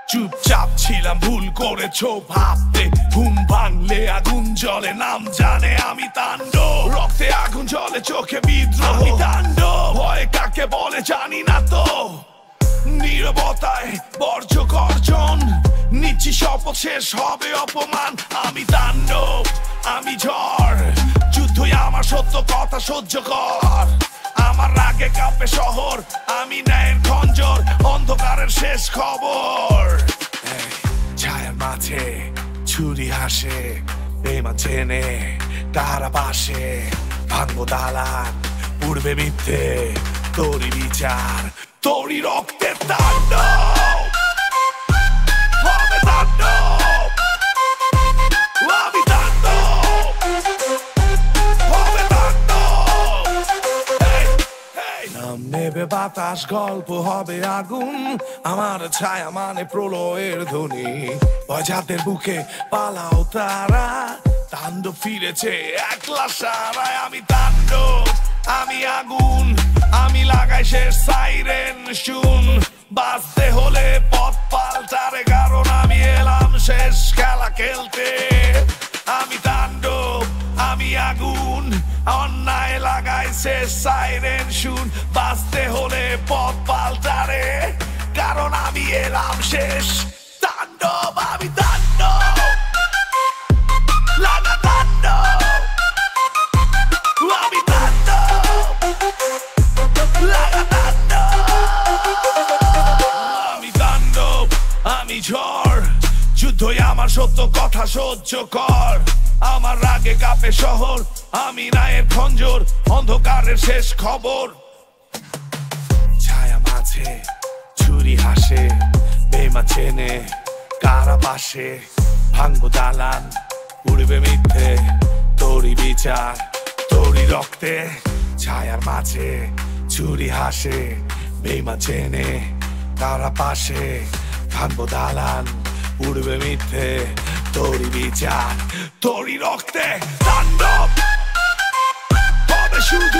চুপচাপ ছিলাম, ভুল করেছো ভাবতে। ঘুম ভাঙলে আগুন জ্বলে, নাম জানে আমি তাণ্ডব। রক্তে আগুন জ্বলে, চোখে বিদ্রোহ, আমি তাণ্ডব। ভয় কাকে বলে জানি না তো, নীরবতায় বর্জ্য গর্জন। নিচ্ছি শপথ, শেষ হবে অপমান। আমি তাণ্ডব, আমি ঝড়, যুদ্ধই আমার সত্য কথা সহ্য কর। আমার রাগে কাঁপে শহর, আমি ন্যায়ের খঞ্জর, অন্ধকারের শেষ খবর। ছায়ার মাঝে ছুরি হাসে, বেমান চেনে কারা পাশে। ভাঙবো দালান, উড়বে মিথ্যে, তোরই বিচার, তোরই রক্তের তাণ্ডব। হবে তাণ্ডব, আমি তাণ্ডব, হবে তাণ্ডব। নাম নেবে বাতাস, গল্প হবে আগুন। আমার ছায়া মানে প্রলয়ের ধ্বনি। যাদের বুকে পালাও তারা, তাণ্ডব ফিরেছে একলা সারায়। আমি তাণ্ডব, আমি আগুন, আমি লাগাই শেষ সাইরেন শুন। বাঁচতে হলে পথ পাল্টারে, কারণ আমি এলাম শেষ খেলা খেলতে। আমি তাণ্ডব, আমি আগুন, অন্যায় লাগাই শেষ সাইরেন শুন। বাঁচতে হলে পথ পাল্টারে, কারণ আমি এলাম শেষ তাণ্ডব। আমি তাণ্ডব, লাগা তাণ্ডব, আমি তাণ্ডব, লাগা তাণ্ডব। আমি তাণ্ডব, আমি ঝড়, যুদ্ধই আমার সত্য কথা সহ্য কর। আমার রাগে কাঁপে শহর, আমি ন্যায়ের খঞ্জর, অন্ধকারের শেষ খবর। ছায়া মাঝে ছুরি হাসে, বেমান চেনে কারা পাশে। ভাঙবো দালান, উড়বে মিথ্যে, তোরই বিচার, তোরই রক্তে। ছায়ার মাঝে ছুরি হাসে, বেমান চেনে কারা পাশে। ভাঙবো দালান, উড়বে মিথ্যে, তোরই বিচার, তোরই রক্তে। তাণ্ডব হবে শুধু